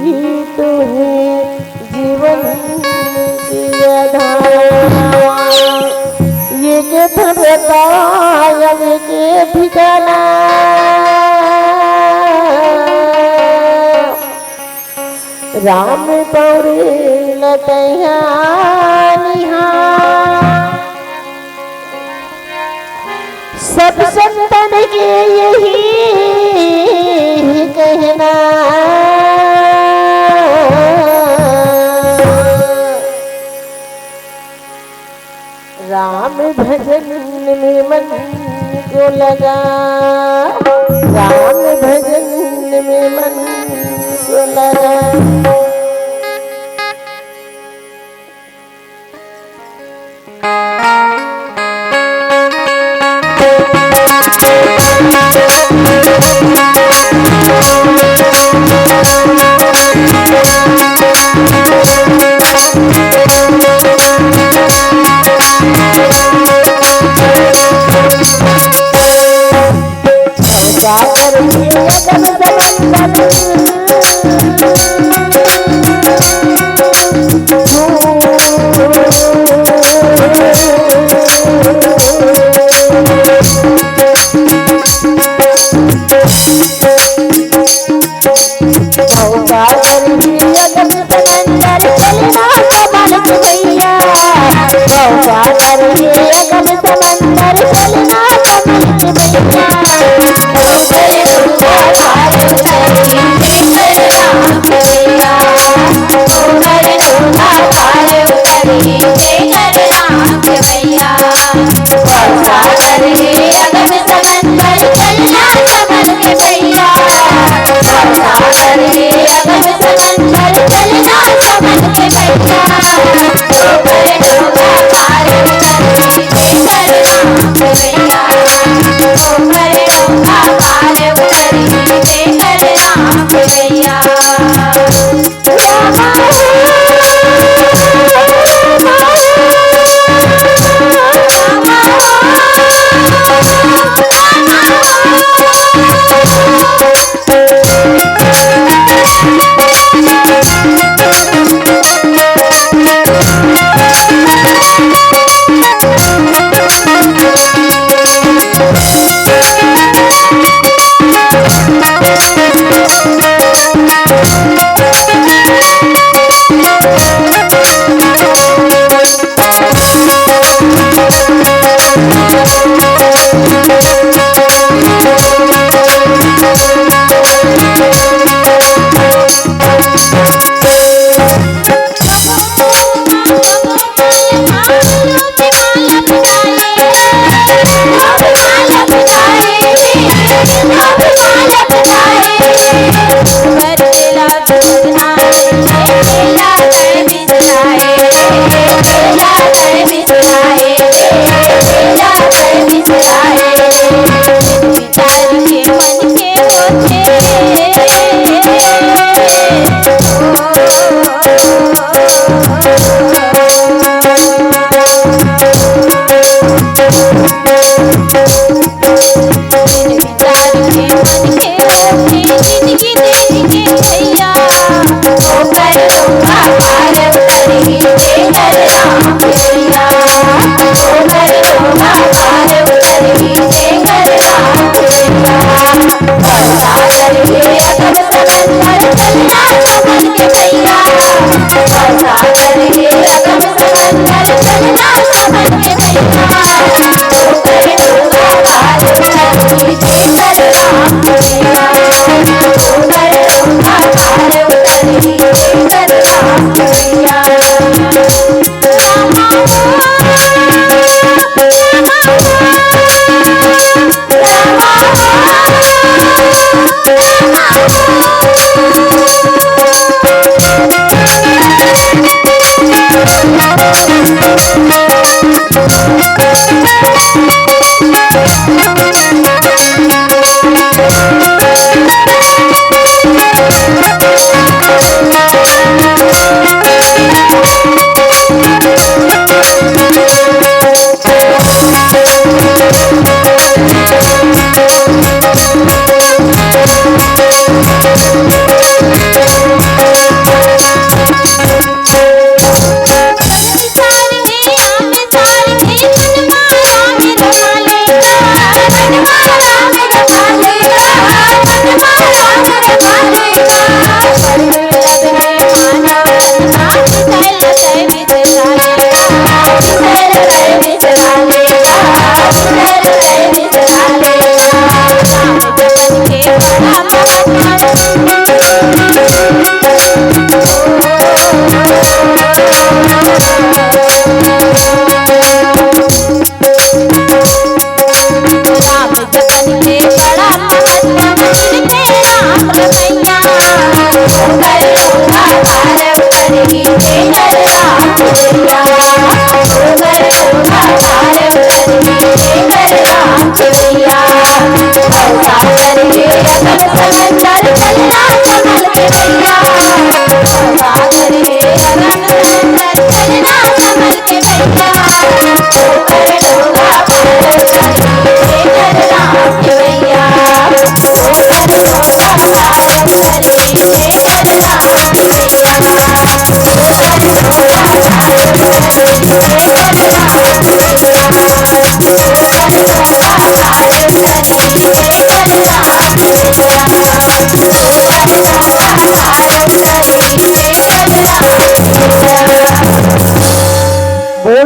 ही तो है जीवन की आधार। ये के बताया के ठिकाना राम पौरी लतैया सब संतन के यही कहना राम भजन में मन को लगा, राम भजन में मन को लगा।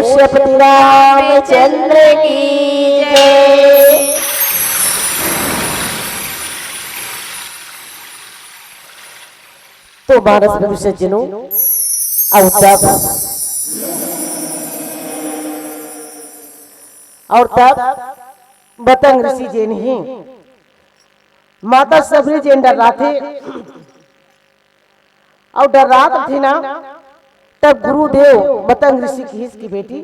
श्रीपति रामचंद्र की जय। तो मानस भविष्य जनों और तब बतंग ऋषि जी नहीं माता सबरी जी डर रहा थे और डर रहा थी ना। तब गुरुदेव बतंग ऋषि की बेटी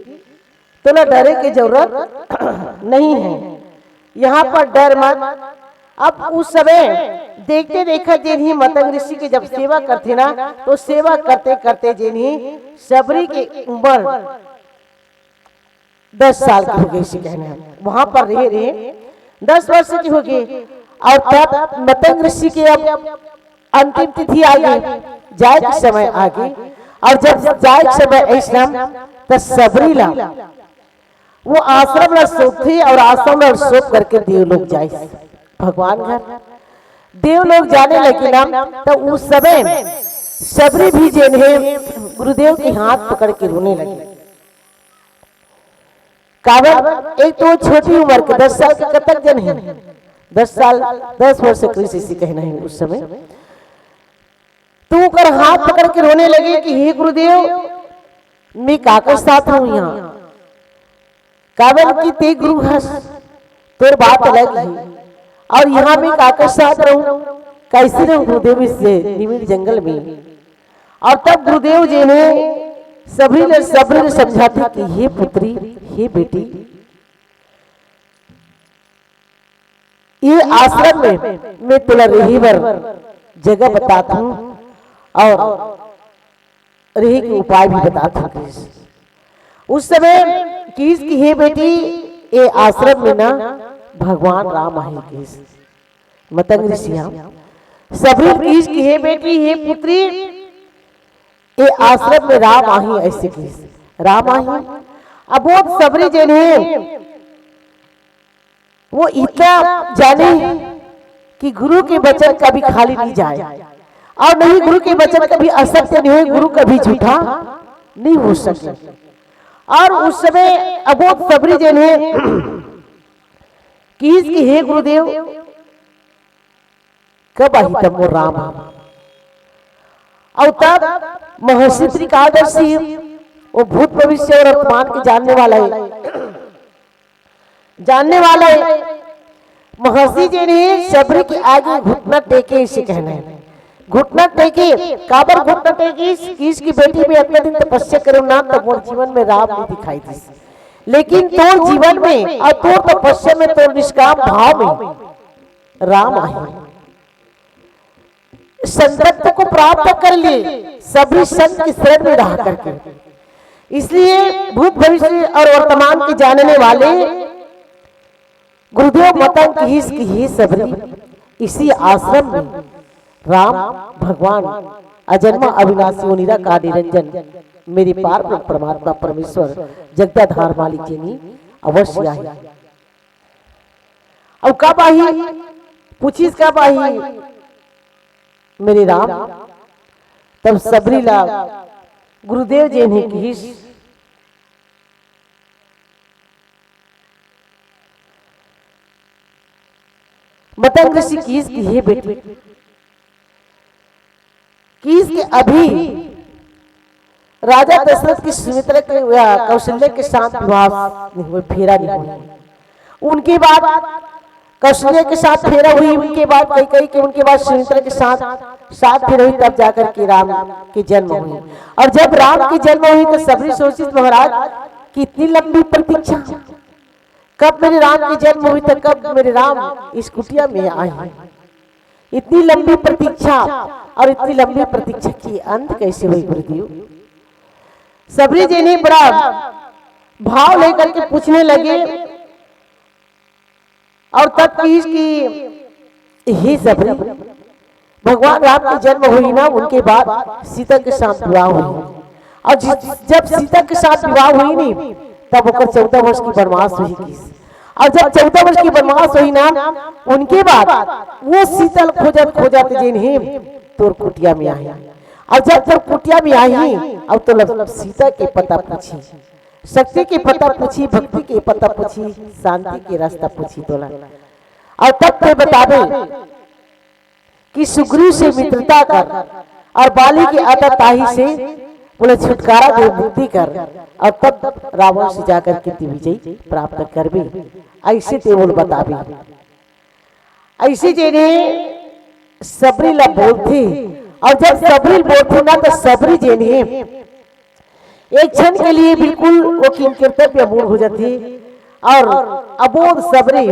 तो ना डरे की जरूरत नहीं है, यहाँ पर डर मत। अब उस समय देखते देखा जिन्हीं मतंग ऋषि की जब सेवा करते ना तो सेवा करते करते जिन्हीं सबरी की उम्र 10 साल की हो गई कहना, वहां पर रहे 10 वर्ष की हो गई। और तब मतंग ऋषि के अब अंतिम तिथि आ गई, जाए के समय आ गई। और जब जाए के समय ऐसा तो सबरी ला वो आश्रम में सोप थी और आश्रम में सोप करके देव लोग जाए भगवान घर। देव लोग जाने लगे ना तो उस समय सबरी भी जिन्हें गुरुदेव के हाथ पकड़ के रोने लगे। काबर एक तो छोटी उम्र के 10 साल के कतक जन है, 10 वर्ष कृषि कहना है उस समय। तो कर हाथ पकड़ के रोने लगे कि हे गुरुदेव मैं काकर साथ हूं यहाँ, काबर की ते गुरु हस तोर बात अलग है और यहाँ मैं काकर साथ रहूं, कैसे रहूं गुरुदेव इससे निमिड़ जंगल में। और तब गुरुदेव जी ने सभी ने समझाते कि हे पुत्री हे बेटी ये आश्रम में मैं तुला रही बार जगह बताता हूँ और रही के उपाय भी बताता हूँ। उस समय किस की हे बेटी ये आश्रम में ना भगवान राम आए किस मतंग ऋषि सभी किस की हे बेटी हे पुत्री ये आश्रम में राम आही ऐसे किस राम आही। अब वो सबरी जन है वो इतना जाने कि गुरु के वचन कभी खाली नहीं जाए और नहीं गुरु के वचन कभी असत्य नहीं हो, गुरु कभी झूठा नहीं हो सके। और उस समय अब वो सबरी जन है कि इसकी हे गुरुदेव कब आई तब वो राम। और तब महर्षि त्रिकादर्शी वो भूत भविष्य और वर्तमान के जानने वाला है महर्षि जी ने सबरी के आगे घुटना टेके इसे कहना है, घुटना टेके काबर घुटना टेके इसकी बेटी में अगले दिन तपस्या करो ना तब वो जीवन में राम नहीं दिखाई दी, लेकिन तोर जीवन में और तोर तपस्या में तोर निष्काम भाव में राम आए, संतत्व को प्राप्त कर लिए सभी संत की शरण में रह करके। इसलिए भूत भविष्य और वर्तमान के जानने वाले गुरुदेव मतंग की ही सबरी इसी आश्रम में राम भगवान अजन्मा अविनाशी निराकार निरंजन मेरे पार परमात्मा परमेश्वर जगदाधार मालिक जी ने अवश्य आई। अब कब आई पूछिस कब आई मेरे राम। तब सबरी ला गुरुदेव जी ने की मतंग ऋषि कीस की है बेटी, कीस के अभी राजा दशरथ की सुमित्रा के कौशल्य के साथ विवाह नहीं हुआ, फेरा नहीं हुआ। उनके बाद कौशल्य के साथ फेरा हुई, उनके बाद कई के उनके बाद सुमित्रा के साथ फेरा हुई, तब जाकर के राम के जन्म हुई। और जब राम की जन्म हुई तो सबरी सोची महाराज कितनी लंबी प्रतीक्षा, कब मेरे राम की जन्म हुई तो कब मेरे राम इस कुटिया में आए। इतनी लंबी प्रतीक्षा और इतनी लंबी प्रतीक्षा की अंत कैसे हुई गुरुदेव। सबरी जी ने बड़ा भाव लेकर के पूछने लगे और तब की ही सबरी भगवान राम की जन्म हुई ना, उनके बाद सीता के साथ विवाह हुई। और जब सीता के साथ विवाह हुई नहीं तब ओकर 14 वर्ष की वनवास हुई। और जब 14 वर्ष की वनवास हुई ना, उनके बाद वो सीता खोजत जिन्हें तोर कुटिया में आई। और जब तोर कुटिया में आई अब तो सीता के पता पूछी, शक्ति के पता पूछी, भक्ति के पता पूछी, शांति के रास्ता पूछी तोला। और तब ते बतावे कि सुग्रीव से मित्रता कर और बाली की आताताही से बोले छुटकारा दे, मुक्ति कर, और तब रावण से जाकर के विजय प्राप्त करबे। ऐसे ते बोल बतावे। ऐसे जेने सबरी ला बोलते। और जब सबरी बोलते ना तो सबरी जेने एक क्षण के लिए बिल्कुल वो कर्तव्य मूल हो जाती। और अबोध सबरी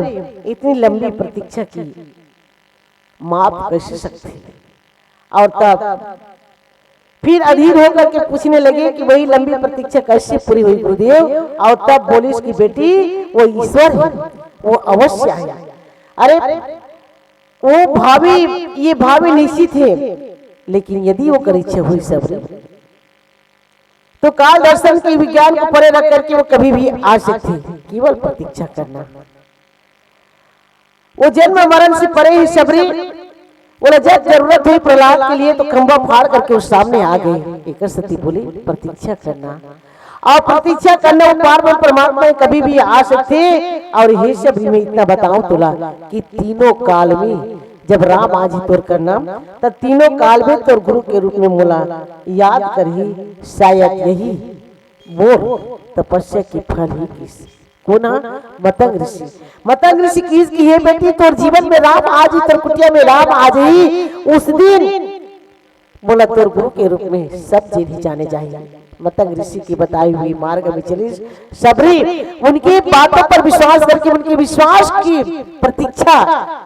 इतनी लंबी प्रतीक्षा की माफ कैसे सकते। और तब फिर अधीर होकर के पूछने लगे कि वही लंबी प्रतीक्षा कैसे पूरी हुई गुरुदेव। और तब बोली उसकी बेटी वो ईश्वर है, वो अवश्य है। अरे वो भावी, ये भावी निश्चित है, लेकिन यदि वो कर इच्छा हुई सबरी तो काल दर्शन की विज्ञान को परे रख करके वो कभी भी आ सकती, केवल प्रतीक्षा करना। वो जन्म मरण से परे ही सबरी बोला जब जरूरत हुई प्रहलाद के लिए तो खंबा फाड़ करके उस सामने आ गई। एक सती बोली प्रतीक्षा करना, और प्रतीक्षा करना वो पार परमात्मा कभी भी आ सकते। और ये सब मैं इतना बताऊं तुला कि तीनों काल में जब राम आज ही तोर करना तब तीनों काल में तोर गुरु के रूप में मोला याद करही, शायद यही मोर तपस्या की फल ही किस कोना मतंग ऋषि। मतंग ऋषि की है बेटी तोर जीवन में राम आज ही, तोर कुटिया में राम आज ही, उस दिन बोला तोर गुरु के रूप में सब चीज जाने जाएंगे। मतंग ऋषि की बताई हुई मार्ग में चली सबरी, उनकी बातों पर विश्वास करके उनके विश्वास की प्रतीक्षा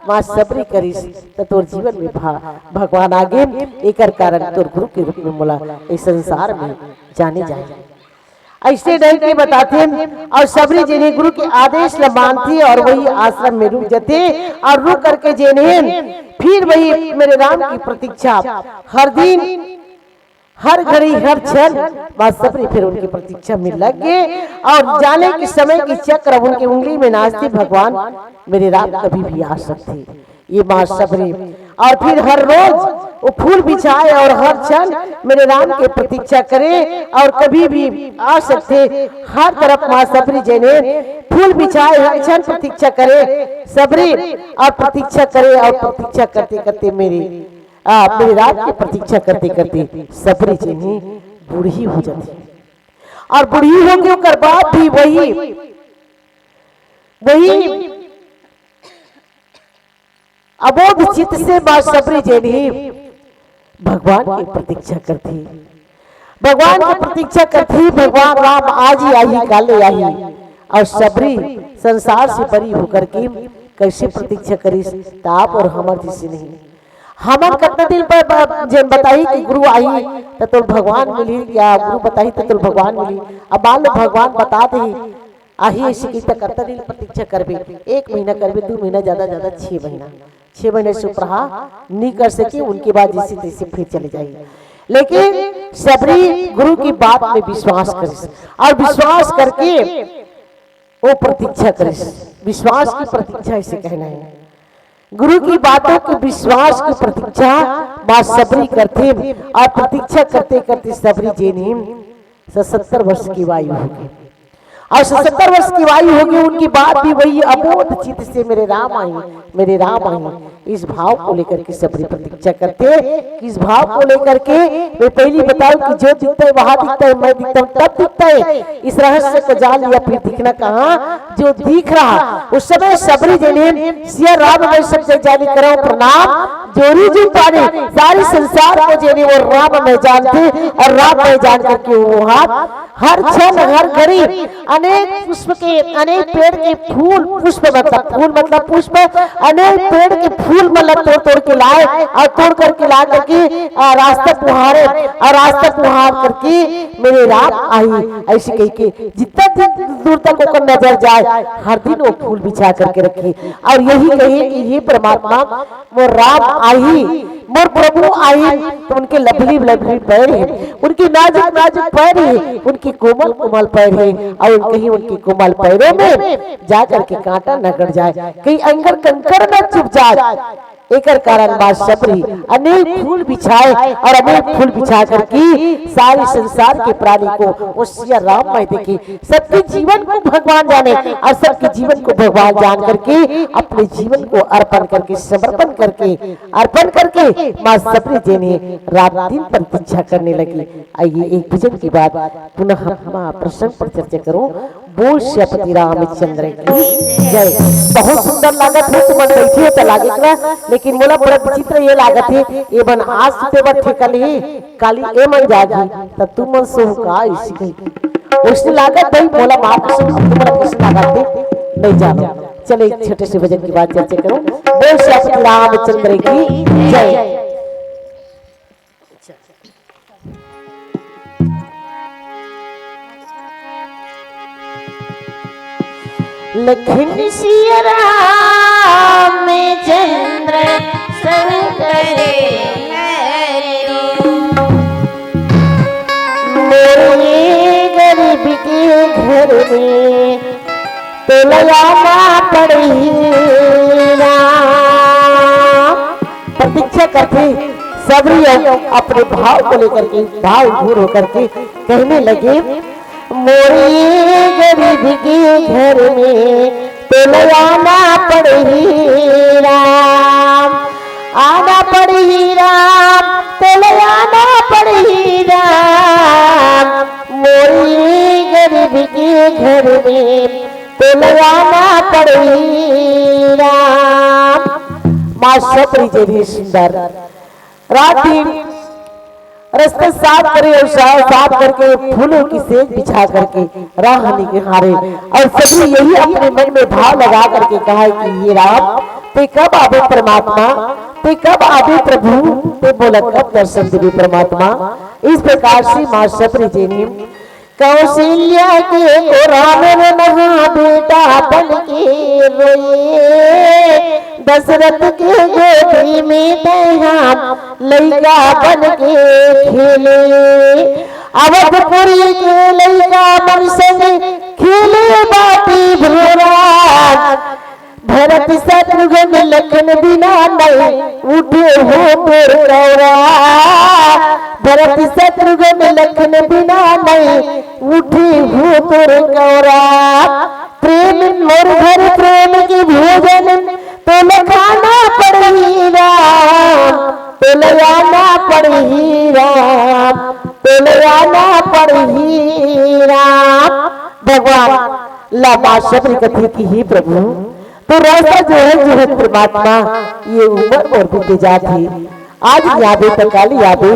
मां सबरी करी तो तोर जीवन में भगवान आगे एक कारण तोर गुरु के रूप में मोला इस संसार में जाने जाएंगे। ऐसे डर के बताते हैं। और सबरी जिन्हें गुरु के आदेश ल मानती और वही आश्रम में रुक जाते और रुक करके जिन्हें फिर वही मेरे राम की प्रतीक्षा हर दिन हर घड़ी हर क्षण बात सबरी फिर उनकी प्रतीक्षा में लग गए। और जाने के समय की चक्र उनकी उंगली में नाचती, भगवान मेरे राम कभी भी आ सकते ये मां सबरी। और फिर हर रोज वो फूल बिछाए और हर क्षण मेरे राम के प्रतीक्षा करे और कभी भी आ सकते। हर तरफ मां सबरी जने फूल बिछाए हर क्षण प्रतीक्षा करे सबरी, और प्रतीक्षा करे और प्रतीक्षा करते करते मेरे राम की प्रतीक्षा करते करते सबरी जने बूढ़ी हो जाती। और बूढ़ी होंगे कर बाद भी वही अबोध चित्त से मां सबरी जैनी भगवान की प्रतीक्षा करती, भगवान की प्रतीक्षा करती। भगवान राम आज ही आई काले आई। और सबरी संसार से बरी होकर के कैसे प्रतीक्षा करी ताप और हमर जिसे नहीं। हमर कितना दिन पर जब बताई कि गुरु आई तो तुम भगवान मिली, या गुरु बताई तो तुम भगवान मिली। अब मान लो भगवान बता दे आही ऐसी की तो करता दिन प्रतीक्षा करबे, 1 महीना करबे, 2 महीना, ज्यादा 6 महीना, 6 महीने से ऊपर नहीं कर सके। उनके बाद जैसे तैसे फिर चले जाएगी। लेकिन सबरी गुरु की बात में विश्वास करे और विश्वास करके वो प्रतीक्षा करे। विश्वास की प्रतीक्षा इसे कहना है। गुरु की बातों के विश्वास की प्रतीक्षा मां सबरी करते और प्रतीक्षा करते करते सबरी जी ने 70 वर्ष की वायु होगी। और 77 वर्ष की आयु होगी, उनकी बात भी वही अबोध चित्त से मेरे राम आई, मेरे राम आई, इस भाव को लेकर के सबरी प्रतीक्षा करते। किस भाव को लेकर के मैं पहली बताऊं कि जो दिखता है वहां दिखता है, मैं दिखता हूं तब दिखता है। इस रहस्य को जान लिया, फिर दिखना कहाँ, जो दिख रहा उस समय सबरी जी ने सिया राम में सबसे जानी करो प्रणाम, जोरी जी पाने सारे संसार को जेने वो राम में जानते, और राम में जान करके वो हाथ हर क्षण हर घड़ी अनेक पुष्प के, अनेक पेड़ के फूल, पुष्प मतलब फूल मतलब पुष्प, अनेक पेड़ के फूल मतलब तोड़ तोड़ के लाए, और तोड़ करके ला करके रास्ता पुहारे, और रास्ता पुहार करके मेरे राम आई। ऐसे कह के जितना दूर तक वो नजर जाए हर दिन वो फूल बिछा करके रखे, और यही कहे कि ये परमात्मा वो राम आई, मोर प्रभु आई। तो उनके लभली लभली पैर है, उनकी नाजुक नाजुक पैर है, उनकी कोमल कोमल पैर है, और कहीं उनकी कोमल पैरों में जा करके कांटा न गड़ जाए, कहीं अंगर कंकर न चुप जाए। एक कारण बात सबरी अनेक फूल बिछाए, और अनेक फूल बिछा करके सारे संसार के प्राणी को वो सिया राम में देखे, सबके जीवन को भगवान जाने, और सबके जीवन को भगवान जान करके अपने जीवन को अर्पण करके, समर्पण करके, अर्पण करके माँ सबरी जी ने रात दिन प्रतीक्षा करने लगी। आइए एक भजन की बात पुनः हम प्रसंग पर चर्चा करूं। बोल श्रीपति रामचंद्र की जय। बहुत सुंदर लागत है, तुम बैठे तो लागेगा, लेकिन मोला बड़ा विचित्र ये लागत है, ये बन आज सुते बर ठेकल ही काली ए मन जागी तब तू मन सो का इसी उसने लागत है, मोला माफ से तुम्हारा किस लागत है नहीं जानो। चले एक छोटे से भजन की बात चर्चा करूं। बोल श्रीपति रामचंद्र की जय। लखन सिया रामचंद्र सब करे मेरे गरीब के घर में तो लगाना पड़ी राम। प्रतीक्षा करते सबरी अपने भाव को लेकर के भाव दूर होकर के कहने लगे, मोरी गरीब के घर में तो आना पड़ी राम, आना पड़ी राम, तो आना पड़ी राम। मोरी गरीब के घर में तो आना पड़ी राम। माँ सबरी जी सुंदर रात दिन रास्ते साफ करे और साफ करके फूलों की सेज बिछा करके राह निहारे, और सभी यही अपने मन में भाव लगा करके कहा कि ये राम ते कब आवे परमात्मा, ते कब आवे प्रभु, ते बोला कब दर्शन देवी परमात्मा। इस प्रकार से माँ सबरी जी ने कौशल्या के राम नहा बेटा बन के रोए, दशरथ के गोदी में तैयार लैका बन के खेले, अवधपुरी के लैका बन संग खेले बाटी भोरा। भरत शत्रुघ्न लखन बिना नहीं उठे हो तोर गौरा, भरत शत्रुघ्न लखन बिना नहीं उठे हो तोर गौरा। प्रेम मोर घर प्रेम की भोजन तो लगाना पड़ी राम, तो लगाना पड़ी राम, तो लगाना पड़ी राम। भगवान लामा सबरी कथी की ही प्रभु तो रास्ता जो है परमात्मा, ये उम्र और बीते जात है। आज यादे तो काली यादे,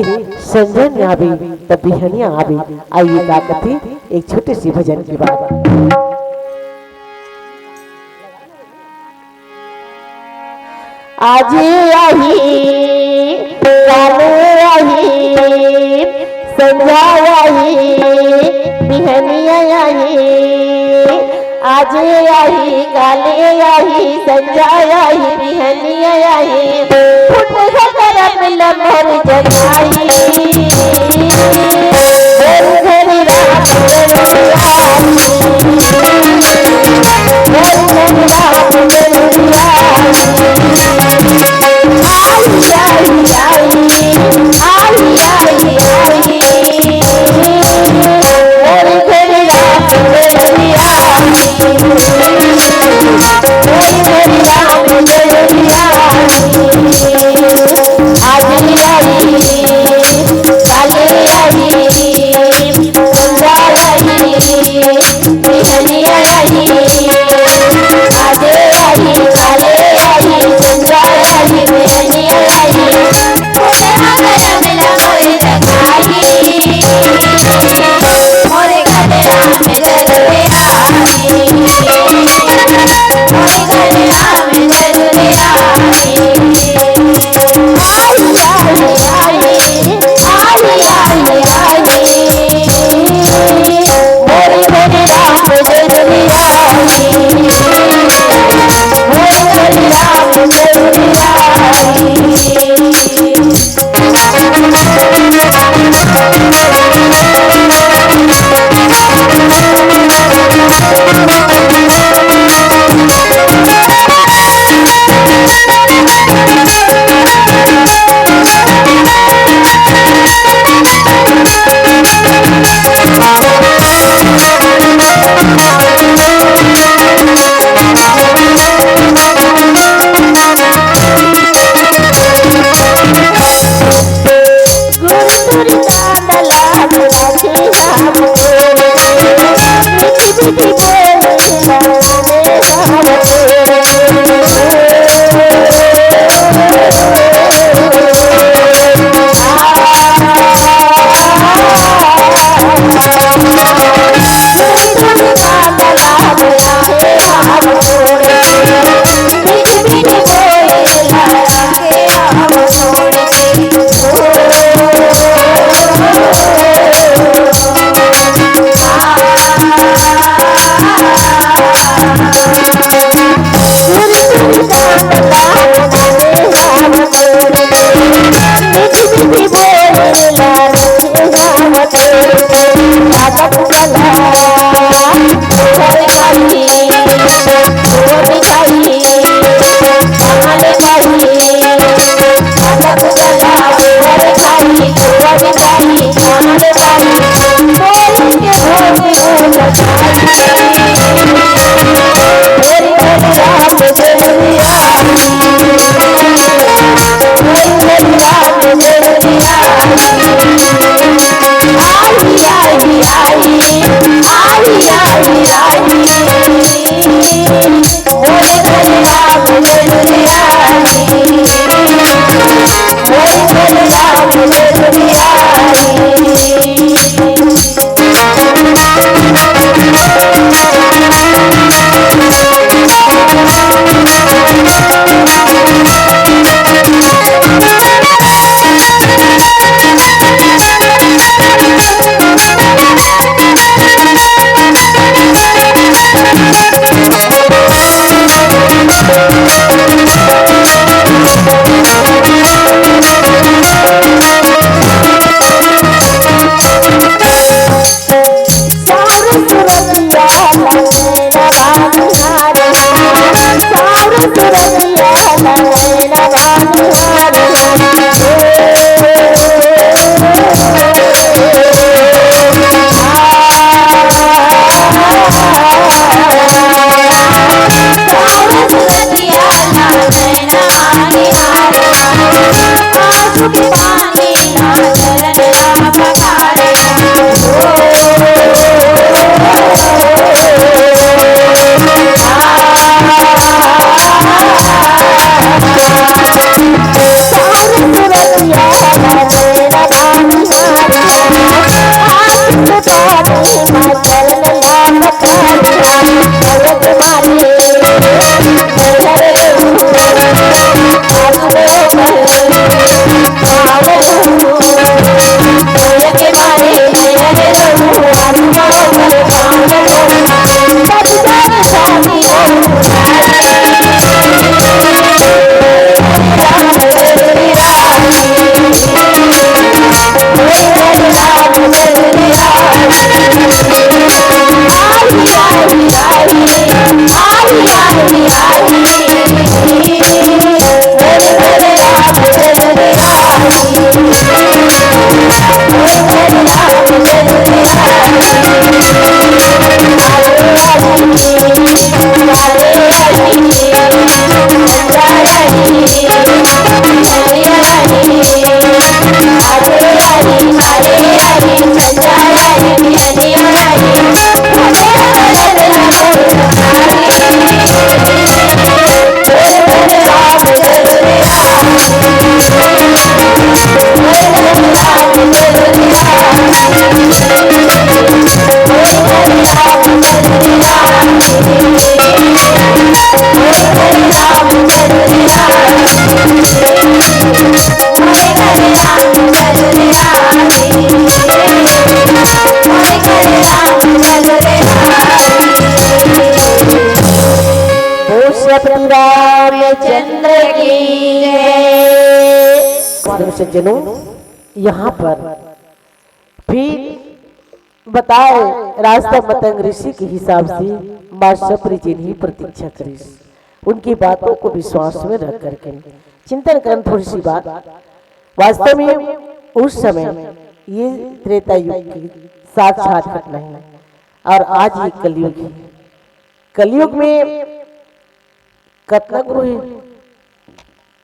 संजन यादे तब बिहनिया आवे। आइए का कथी एक छोटे सी भजन की बात। आज आई काले आई, संजा आई बिहनिया आई, आज आई काले आई, संजा आई बिहनिया आई। फुट गरम लमर जगाई, घरी रात आई सज्जनों, यहाँ पर फिर बताए रास्ता मतंग ऋषि के हिसाब से मां शबरी जी ने प्रतीक्षा करी, उनकी बातों को विश्वास में रख करके चिंतन करन थोड़ी सी बात। वास्तव में उस समय ये त्रेता युग की साक्षात घटना है और आज ये कलयुग है। कलयुग में कितना गुरु है?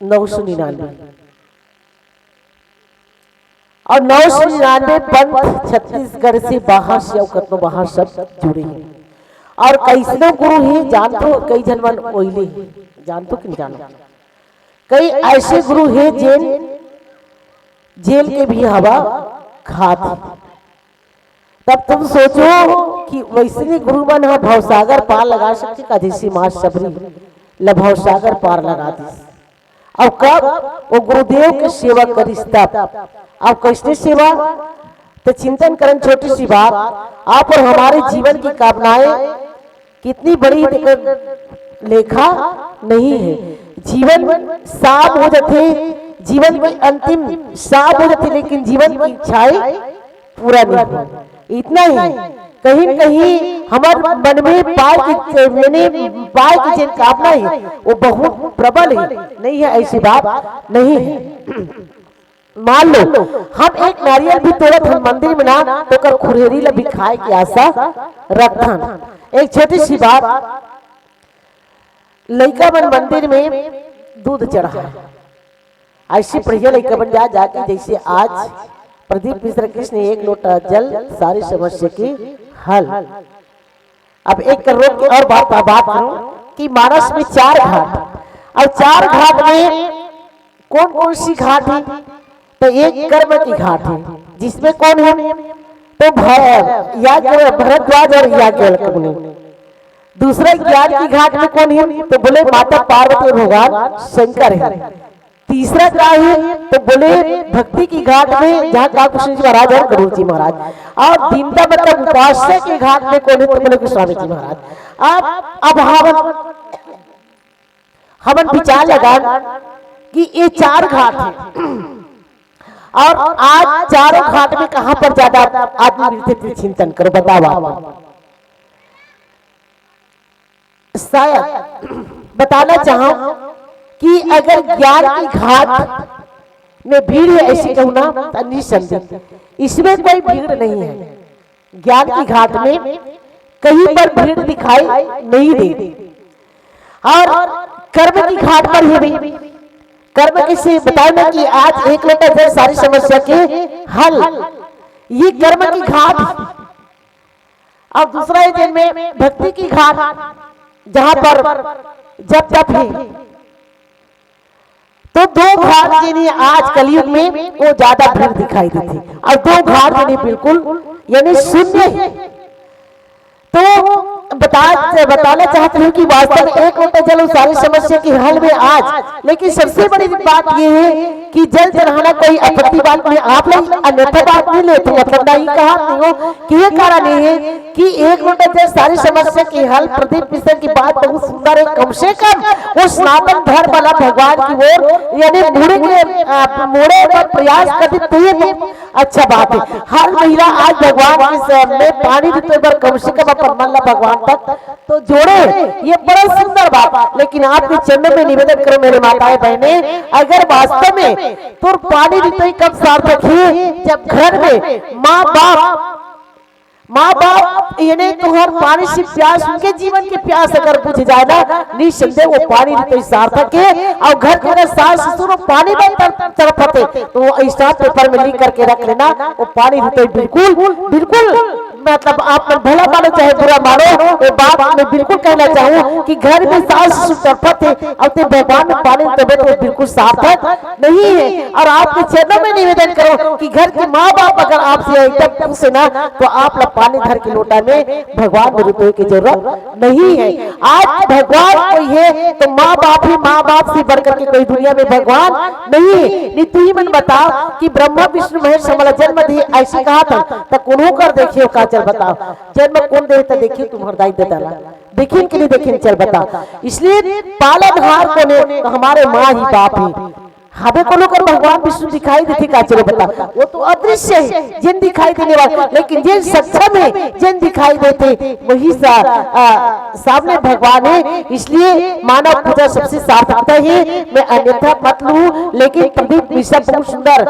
999 और 999 पंथ छत्तीसगढ़ से बाहर से और कतनो बाहर सब जुड़े हैं और कैसनो गुरु है जान तो कई जनवन ओइले जान तो कि नहीं जानो। कई ऐसे गुरु हैं जेल के भी हवा खाते। तब तुम सोचो कि वैसे गुरु मन हा भवसागर पार लगा सकते का? जैसे मां शबरी ल भवसागर पार लगा दी। और कब वो गुरुदेव के सेवा करिस तब आप कैसे सेवा? तो चिंतन करन छोटी सी बात। आप और हमारे जीवन की कामनाएं कितनी बड़ी लेखा नहीं है। जीवन साफ हो जाते, जीवन की अंतिम साफ हो जाती, लेकिन जीवन की इच्छाएं पूरा नहीं हो। इतना ही कहीं न कहीं हमारे मन में पाए की जिन कामना है वो बहुत प्रबल है, नहीं है ऐसी बात नहीं है। मान लो हम एक नारियल भी तोड़त हम मंदिर में ना तो कर खुरेरी ला भी खाए की आशा रखन। एक छोटी सी बात, लड़का बन मंदिर में दूध चढ़ा, ऐसे प्रिय लड़का बन जाके जैसे आज प्रदीप मिश्र कृष्ण एक लोटा जल सारी समस्या की हल। अब एक करोड़ की और बात करूं कि मानस में 4 घाट और 4 घाट में कौन कौन सी घाट है? तो एक कर्म की घाट है जिसमें कौन है? तो भरद्वाज और याज्ञवल्क्य। दूसरा ज्ञान की घाट में कौन है? तो बोले माता पार्वती और भगवान शंकर है। तीसरा क्या है? तो बोले भक्ति की घाट में जहाँ कालकृष्ण जी महाराज और गरुड़ जी महाराज। और दीनता मतलब उपास्य की घाट में कौन है? तो बोले स्वामी जी महाराज। अब हम विचार लगा कि ये 4 घाट है और आज चारों घाट में कहां पर ज्यादा आदमी मिलते थे? चिंतन करो, बताओ। शायद बताना चाहूं कि अगर ज्ञान की घाट में भीड़ है ऐसी कहूं ना तो निसंदेह इसमें कोई भीड़ नहीं है। ज्ञान की घाट में कहीं पर भीड़ दिखाई नहीं देती। और कर्म की घाट पर ही भी कर्म किसे बताओ ना कि आज एक लोटा जल सारी समस्या के हल, ये कर्म की घाट। अब दूसरा है जिनमें भक्ति की घाट जहां पर जब तप है। तो 2 घाट जिन्हें आज कलयुग में वो ज्यादा भीड़ दिखाई देती और 2 घाट जिन्हें बिल्कुल यानी शून्य। तो बताना चाहती हूँ कि वास्तव में एक लोटा जल उस सारी समस्या की हल में आज, लेकिन सबसे बड़ी बात यह है कि जल चढ़ाना कोई आपत्ति बात नहीं, आप लोग अन्यथा बात नहीं लेते, मतलब नहीं कहा हो कि ये कारण ये है कि एक लोटा जल सारी समस्या की हल। प्रदीप मिश्र की बात बहुत सुंदर है, कम से कम वो सनातन धर्म वाला भगवान की ओर यानी मोड़े का प्रयास करती तो ये अच्छा बात है। हर महिला आज भगवान के सामने पानी देते पर कम से कम अपन भगवान तक तो जोड़े, ये बड़ा सुंदर बात। लेकिन आपके चरणों में निवेदन करो मेरे माताएं बहने, अगर वास्तव में तो पानी देते ही कब सार्थक है जब घर में माँ बाप यानी तुम्हार पानी से प्यास, उनके जीवन की प्यास अगर बुझ जाए ना, निसंदेह वो पानी तो सार्थक है। और घर के अगर सास ससुर पानी में तड़पते तो वो स्टाफ पेपर में लिख करके रख लेना, वो पानी तो बिल्कुल मतलब आप भला मानो चाहे बुरा मानो, वो बात मैं बिल्कुल कहना चाहूँ कि घर में सास ससुर तड़पते और भगवान में पानी तो बिल्कुल सार्थक नहीं है। और आपके चरणों में निवेदन करो कि घर के माँ बाप अगर आपसे एकदम खुश है ना, तो आप पानी धर के लोटा में भगवान में रुपये की जरूरत नहीं है। आज भगवान कोई है तो माँ बाप ही, माँ बाप से बढ़कर के कोई दुनिया में भगवान नहीं है। नित्य ही मन बताओ कि ब्रह्मा विष्णु महेश हमारा जन्म दे ऐसे कहा था, तो कौन कर देखियो का चल बताओ, जन्म कौन दे तो देखियो तुम हृदय देता देखिए कि नहीं देखिए चल बताओ। इसलिए पालनहार कौन है तो हमारे माँ ही बाप ही। हमें को लोग भगवान विष्णु दिखाई देते का चलो बता, वो तो अदृश्य है जिन दिखाई देने वाले, लेकिन जिन सक्षम है जिन दिखाई देते वही सामने भगवान है। इसलिए मानव पूजा सबसे सार्थकता है, मैं अन्यथा मत लूं। लेकिन प्रदीप मिश्र बहुत सुंदर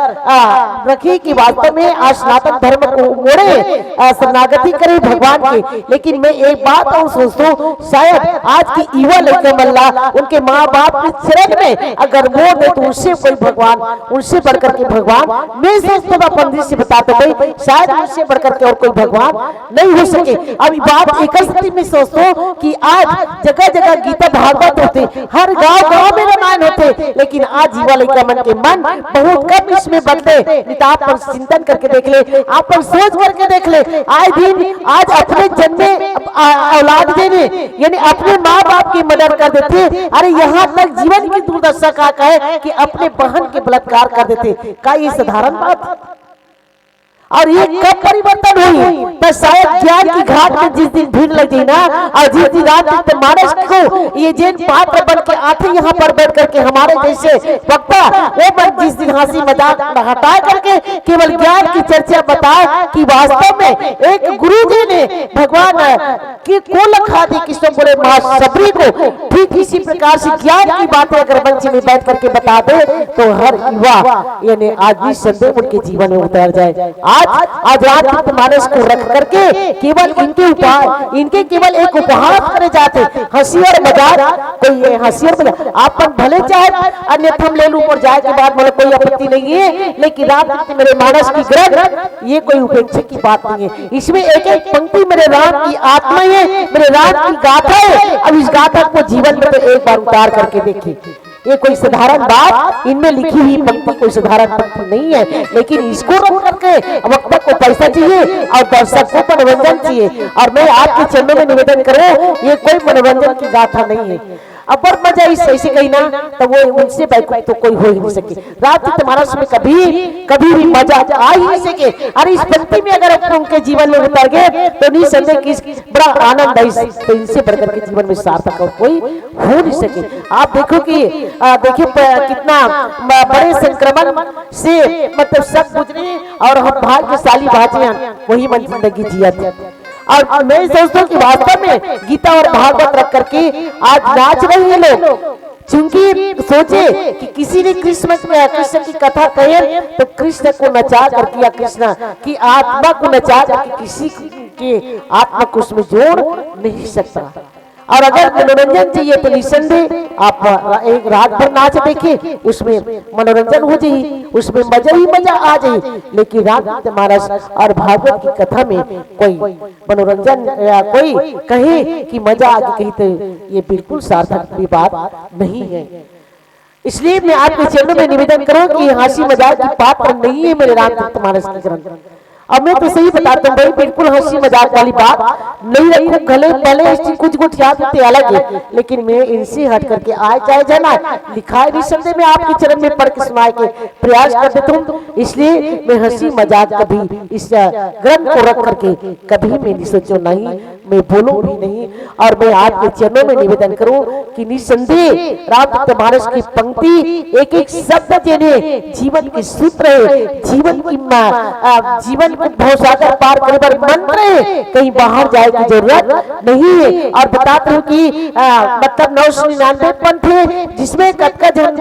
रखी कि वास्तव में आज सनातन धर्म को मोड़े शरणागति करे भगवान की। लेकिन मैं एक बात और सोचता हूँ, शायद आज की युवा लड़के मल्ला उनके माँ बाप के चरण में अगर मोड़ दे तो उससे कोई भगवान, उनसे बढ़कर के भगवान, मैं सोचता हूँ पंडित से बताते भाई शायद उनसे बढ़कर के और कोई भगवान नहीं हो सके। अभी बात एक स्थिति में सोचता हूँ कि आज जगह जगह गीता भागवत होते, हर गांव में रामायण होते, लेकिन आज युवा लड़का मन के मन बहुत कम इसमें बदले। आप पर चिंतन करके देख ले, आप पर सोच करके देख ले, आए दिन आज अपने जन्मे औलाद देने यानी अपने माँ बाप की मदद कर देते। अरे यहाँ तक जीवन की दुर्दशा का है कि अपने बहन के बलात्कार कर देते। का ये साधारण बात? और ये कब परिवर्तन हुई? तो शायद ज्ञान की घाट में जिस दिन भीड़ लगी ना, और जिस दिन रात तो मानस को ये जैन पात्र बन के आते यहाँ पर बैठ करके हमारे जैसे वक्ता, वो बन जिस दिन हंसी मजाक हटा करके केवल ज्ञान की चर्चा बताए कि वास्तव में एक गुरु जी ने भगवान की को लखा दी किसको बोले महाशबरी को, ठीक इसी प्रकार से ज्ञान की बातें अगर मंच में बैठ करके बता दे तो हर युवा यानी आज भी संदेह उनके जीवन में उतर जाए। आज रात मानस को रख करके केवल इनके उपाय, इनके केवल एक उपहार करे जाते, हंसी और मजाक। कोई हंसी और मजाक आप भले चाहे अन्यथा हम ले लूं और जाए के बाद बोले कोई आपत्ति नहीं है, लेकिन रात मेरे मानस की ग्रह ये कोई उपेक्षा की बात नहीं है। इसमें एक एक पंक्ति मेरे राम की आत्मा है, मेरे राम की गाथा है। अब इस गाथा को जीवन में तो एक बार उतार करके देखिए, ये कोई साधारण बात इनमें लिखी हुई पंक्ति कोई साधारण पंक्ति नहीं है, लेकिन इसको रोक करके वक्ता को पैसा चाहिए और दर्शक को मनोरंजन चाहिए। और मैं आपके चरणों में निवेदन करूं, ये कोई मनोरंजन की गाथा नहीं है। अपर मजा इस ऐसे कही ना तो वो उनसे बैकुंठ तो कोई हो ही नहीं सके। रात तुम्हारा समय कभी भी मजा आ ही नहीं सके। अरे इस पंक्ति में अगर उनके जीवन में उतर गए तो निसंदेह कि बड़ा आनंद है, तो इनसे बढ़कर के जीवन में सार्थक और कोई हो नहीं सके। आप देखो कि देखिए कितना बड़े संक्रमण से मतलब सब गुजरे और हम भाग्यशाली भाजियां वही मन जिंदगी जिया थे। और मैं सोचता हूँ कि वास्तव में गीता और भागवत रख करके आज नाच रहे हैं लोग, क्योंकि सोचे कि किसी ने कृष्ण की कथा कहे तो कृष्ण को नचा करके या कृष्ण की आत्मा को नचा करके किसी के आत्मा को उसमें जोड़ नहीं सकता। और अगर मनोरंजन चाहिए तो निसंदेह आप एक रात भर नाच देखिए, उसमें मनोरंजन हो जाए, उसमें मजा ही मजा आ जाए। लेकिन रात महाराज और भागवत की कथा में कोई मनोरंजन या कोई कहे कि मजा आ गई, कही तो ये बिल्कुल सार्थक की बात नहीं है। इसलिए मैं आपके चरणों में निवेदन करूं कि हंसी मजाक की पात्र नहीं है मेरे रामचरितमानस की ग्रंथ। अब मैं तो सही बताता हूँ भाई, बिल्कुल हंसी मजाक वाली बात नहीं रखूं, गले पहले इसकी कुछ कुछ याद होते अलग है, लेकिन मैं इनसे हट करके आए चाहे जाना लिखाए निसंदेह में आपके चरण में पढ़ के सुनाए के प्रयास कर देता हूँ। इसलिए मैं हंसी मजाक कभी इस ग्रंथ को रख करके कभी मैं नहीं सोचो, नहीं मैं बोलूं भी नहीं। और मैं आपके चरणों में निवेदन करूं कि निसंदेह रामचरितमानस की पंक्ति एक एक शब्द जिन्हें जीवन के सूत्र है, जीवन की जीवन को भवसागर पार करे पर मंत्र है, कहीं बाहर जाए की जरूरत नहीं है। और बताते हूँ कि मतलब 999 पंथ है जिसमें कतका जन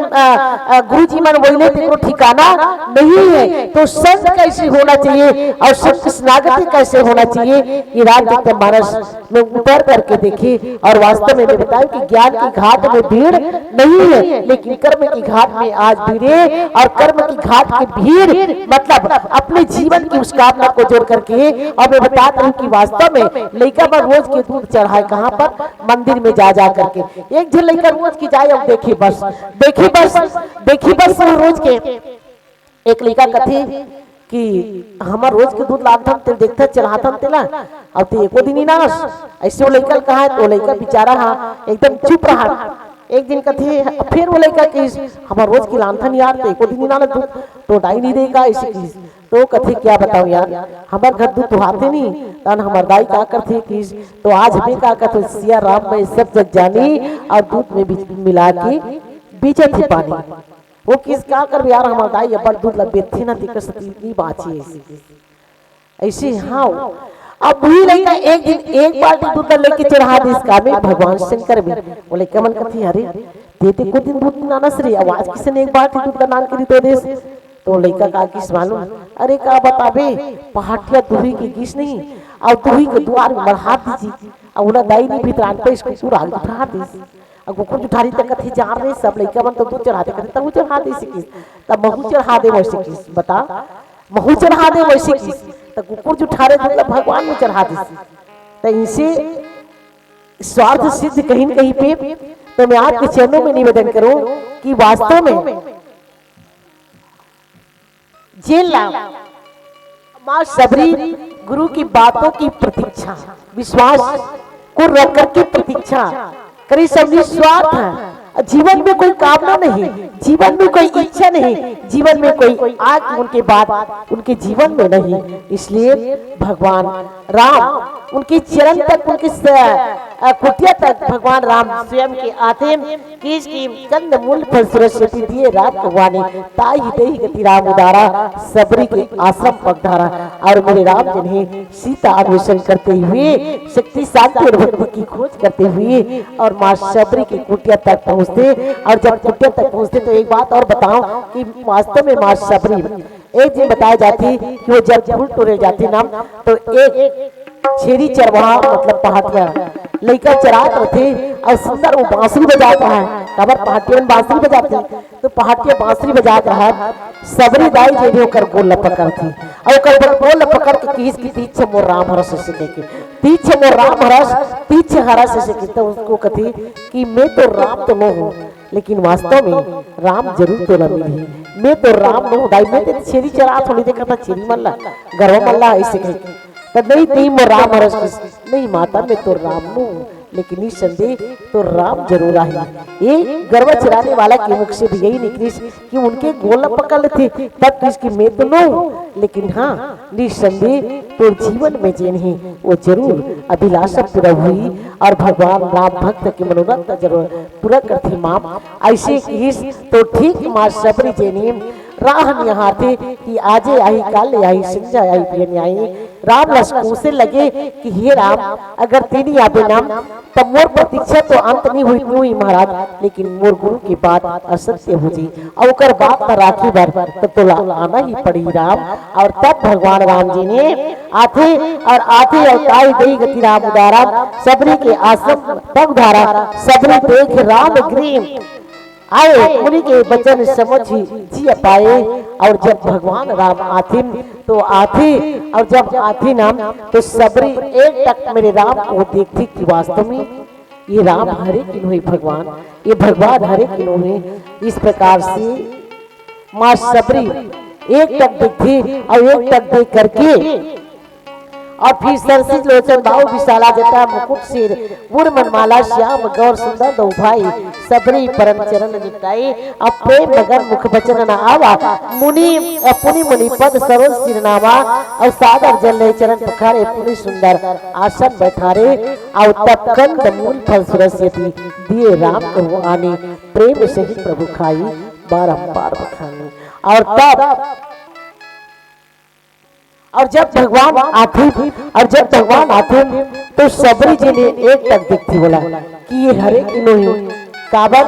गुरु जी मन बोले तेरे ठिकाना नहीं है। तो संत कैसे होना चाहिए और संत स्नागति कैसे होना चाहिए, ये रामचरितमानस में उतर करके देखिए। और वास्तव में बताया कि ज्ञान की घाट में भीड़ नहीं है, लेकिन कर्म की घाट में आज भीड़ है। और कर्म की घाट की भीड़ मतलब अपने जीवन की उस कामना को जोड़ करके। और मैं बताता हूँ कि वास्तव में लड़का पर रोज के दूध चढ़ाए कहाँ पर, मंदिर में जा जा करके। एक जो लड़का रोज की जाए और देखी बस रोज के एक लड़का कथी कि हमार रोज के दूध लाथम ते देखता चढ़ाथम तेला अब तो एको दिन ही नास ऐसे वो लड़का कहा है। तो लड़का बेचारा हाँ एकदम चुप रहा। एक दिन कथे फिर वो लड़का कि हमार रोज की लाथन यार तो एको दिन ही ना दूध तो दाई नहीं देगा ऐसे की। तो कथे क्या बताऊं यार, हमार घर दूध तो आते नहीं तन हमार दाई का करते कि तो आज हमें का करते सिया राम में सब जग जानी और दूध में मिला के बीचे थे पानी। वो किस का कर यार हमार दाई अपन दूध बेचती ना दिक्कत नहीं बाची ऐसे। हाँ अब वही लड़का एक दिन एक बाल्टी दूध लेके चढ़ा दी इसका में भगवान शंकर भी बोले कमन कथी अरे देते को दिन दूध नानस रे आवाज किसने एक बाल्टी दूध का नान करी तो देश। तो लड़का का किस मालूम, अरे का बताबे पहाटिया दुही की किस नहीं और दुही के द्वार में मरहा दीजिए और उन्हें दाई नहीं भीतर आन पे इसको पूरा उठा दीजिए। अब कुकुर जुठारी तक कथी जा रहे सब लड़का मन तो दूध चढ़ाते करते तब चढ़ा दे किस तब महू चढ़ा दे वैसे किस बता महू चढ़ा दे वैसे किस तब कुकुर जुठारे मतलब भगवान में चढ़ा दे। तो इनसे स्वार्थ सिद्ध कहीं न कहीं पे। तो मैं आपके चरणों में निवेदन करूं कि वास्तव में जेल मां सबरी गुरु की बातों की प्रतीक्षा विश्वास को रख करके प्रतीक्षा करी। सब निस्वार्थ है, जीवन में कोई कामना नहीं, जीवन में कोई इच्छा नहीं, जीवन में कोई आग उनके बाद उनके जीवन में नहीं। इसलिए भगवान राम उनके चरण तक उनके कुटिया तक भगवान राम स्वयं के आते की कंद मूल फल सुरक्षित दिए रात भगवानी ताई देहि गति राम उदारा सबरी के आश्रम पगधारा। और मेरे राम जिन्हें सीता अन्वेषण करते हुए शक्ति शांति और भक्ति की खोज करते हुए और माँ सबरी की कुटिया तक पहुँचते। और जब कुटिया तक पहुँचते तो एक बात और बताओ कि वास्तव में माँ सबरी एक दिन बताया जाती कि वो जब फूल तोड़े जाती ना तो एक छेरी चरवाहा मतलब पहाटिया लड़का चरात होते और सुंदर वो बांसुरी बजाता है। खबर पहाटिया में बांसुरी बजाते तो पहाटिया बांसुरी बजाता है। सबरी दाई जे होकर गोल पकड़ थी और कर गोल पकड़ के किस की पीछे मोर राम हरस से के पीछे मोर राम हरस पीछे हरस से के। तो उसको कथी कि मैं तो राम तो न हूँ लेकिन वास्तव में राम जरूर तो न मिली, मैं तो राम न हूँ दाई मैं तो छेरी चरा थोड़ी देखा था छेरी मल्ला गर्व मल्ला ऐसे कही नहीं नहीं मोर राम हरस नहीं माता मैं तो राम हूँ लेकिन निसंदेह तो राम जरूर आई। ये गर्व चराने वाला के मुख से भी यही निकली कि उनके गोला पकड़ थे तब किसकी मैं तो न हूँ लेकिन हाँ निसंदेह तो जीवन में जे नहीं वो जरूर अभिलाषा पूरा हुई और भगवान राम भक्त के मनोरथ जरूर पूरा करती माँ ऐसे तो ठीक माँ सबरी जेनी राह निहारते कि आजे आई काले आई संजय आई पियन आई। राम लक्ष्मण से लगे कि हे राम अगर तेरी आबे नाम तब मोर प्रतीक्षा तो अंत नहीं हुई महाराज लेकिन मोर गुरु की बात असत्य हो जी और ओकर बात पर राखी बार तो आना ही पड़ी राम। और तब भगवान राम जी ने आते और ताई देहि गति राम उदारा सबरी के आश्रम पग धारा सबरी देख राम ग्रीम आए मुनि के वचन समझ जी पाए। और जब भगवान राम आते तो आते और जब आते नाम तो सबरी एक तक मेरे राम को देखती कि वास्तव में ये राम हरे किनो है भगवान, ये भगवान हरे किनो है। इस प्रकार से माँ सबरी एक टक देखी और एक टक देख करके और फिर सरसिज लोचन बाहु विशाला जटा मुकुट सिर मुर मनमाला श्याम गौर सुंदर दो भाई सबरी परम चरण निपटाई अब प्रेम मगन मुख बचन न आवा मुनि पुनि मुनि पद सरोज सिरनामा और सादर जल चरण पखारे पुनि सुंदर आसन बैठारे और तब कंद मूल फल सुरस्यति दिए राम को आने प्रेम से ही प्रभु खाई बारंबार बखानी। और जब भगवान आते तो सबरी जी ने एक टक देखती बोला कि ये हरे किनो ही काबर।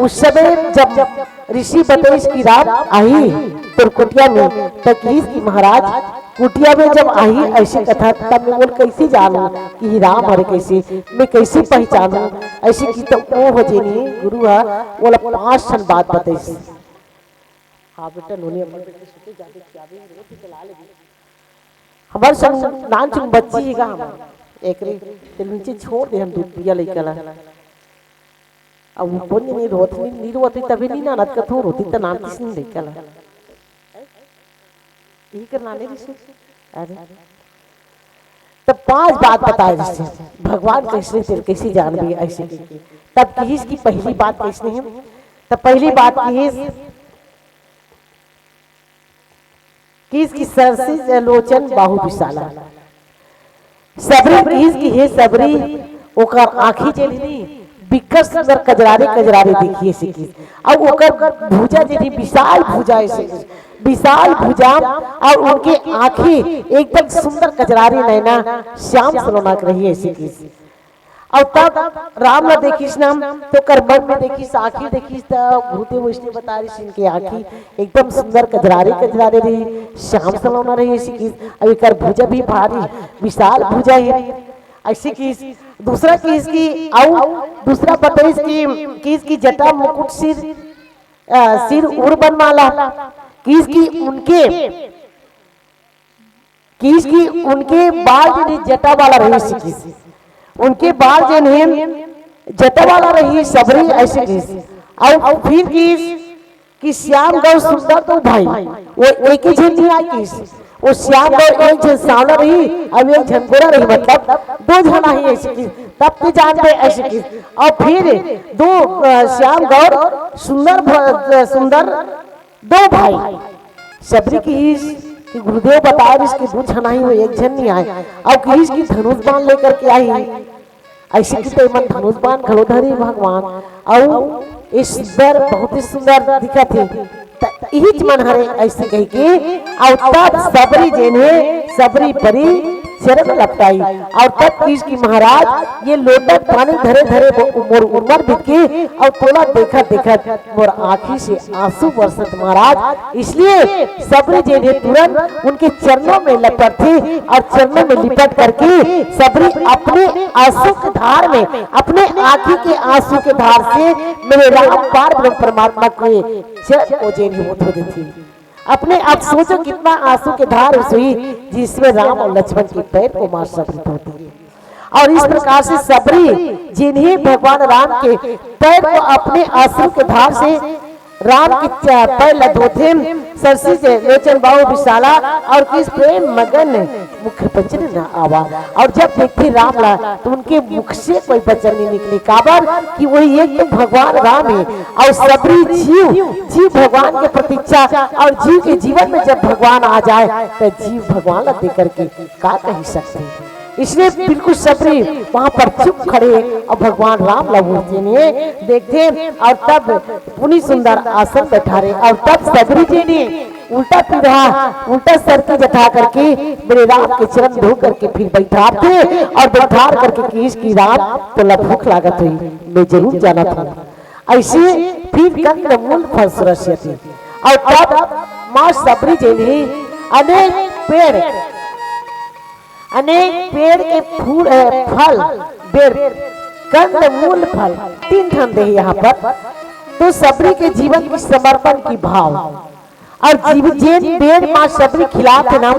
उस समय जब ऋषि बतेश की रात आई तो कुटिया में तकीस की महाराज कुटिया में जब आई ऐसी कथा तब मैं बोल कैसे जानू कि राम हरे कैसे मैं कैसे पहचानू ऐसी की तो ओ हो जेनी गुरु है बोला 5 क्षण बाद बतेश। हाँ बेटा नोनी अपन बेटे सुते जाते क्या भी रोटी चला ले हमारे संग नान चुन बच्ची है हम एक रे ते नीचे छोड़ दे हम दूध पिया लेकला अब वो नहीं रोती तभी नहीं ना नत कथो रोती त नान किस नहीं लेकला यही करना नहीं ऋषि। अरे तब 5 बात बताए ऋषि भगवान कैसे तेरे कैसे जान भी ऐसे तब किस की पहली बात कैसे है तब पहली बात की सरसी लोचन बाहु विशाला सबरी की हे सबरी ओकर आँखी चली बिकट सुंदर कजरारे देखिए से की अब ओकर भुजा जे विशाल भुजा ऐसे विशाल भुजा और उनके आँखें एकदम सुंदर कजरारी नैना श्याम सलोना रही ऐसी की। और तब राम न देखिस नाम तो कर्मन में देखिस आँखी देखिस भूते वैष्णव बता रही इनके आँखी एकदम सुंदर कजरारे रही श्याम सलोना रही ऐसी की। अब कर भुजा भी भारी विशाल भुजा है ऐसी की। दूसरा किस की दूसरा बताइस की जटा मुकुट सिर उर बनमाला किस की उनके बाल जटा वाला रही उनके बाल जटा वाला रही सबरी ऐसे और फिर कि श्याम गौ सुंदर तो भाई वो एक ही झन नहीं आई वो श्याम गौ एक झन सांवला रही अब एक झन गोरा रही मतलब 2 झन आई ऐसे तब तो जानते ऐसे की। और फिर 2 श्याम गौर सुंदर 2 भाई सबरी की गुरुदेव बताया इसके 2 झन आई वो एक झन नहीं आए और किस की धनुष बाण लेकर के आई ऐसे की तो मन धनुष बाण खड़ोधरी भगवान और इस सुंदर बहुत ही सुंदर दिखा थे यही मन हरे ऐसे कह के और तब सबरी जेने सबरी परी चरण लपटाई और तब किस की महाराज ये लोटक पानी धरे मोर उमर बिके और थोड़ा देखा मोर आँखी से आंसू बरसत महाराज। इसलिए सबरी जी ने तुरंत उनके चरणों में लपट थे और चरणों में लिपट करके सबरी अपने आंसू के धार में अपने आँखी के आंसू के धार से मेरे राम पार ब्रह्म परमात्मा के चरण को जेनी होत होती थी। अपने आप सोचो कितना आंसू के धार हुई जिसमें राम और लक्ष्मण के पैर को मार शब्द होती है। और इस प्रकार से सबरी जिन्हें भगवान राम के पैर को अपने आंसू के धार से राम के पैर लधोथे सरसी से लोचन बाहु विशाला और किस प्रेम मगन मुख बचन न आवा। और जब देखते राम ला तो उनके मुख से कोई वचन नहीं निकले काबर कि वही एक तो भगवान राम है और सबरी जीव भगवान के प्रतीक्षा और जीव के जीवन में जब भगवान आ जाए तो जीव भगवान ला देकर के का कह सकते हैं। इसलिए बिल्कुल सबरी वहां पर चुप खड़े और भगवान राम लवूर्ति ने देखते और तब पुनि सुंदर आसन बैठारे और तब सबरी जी ने उल्टा सर की जटा करके मेरे राम के चरण धो करके फिर बैठाते और बैठा करके कि इसकी रात तो भूख लागत हुई मैं जरूर जाना था ऐसे फिर कंद मूल फल सुरस्य थी। और तब माँ सबरी जी ने अनेक पेड़ के फूल फल बेर कंद मूल फल 3 खंड है यहाँ पर। तो सबरी के जीवन की समर्पण की भाव और जीवन पेड़ माँ सबरी खिलाते ना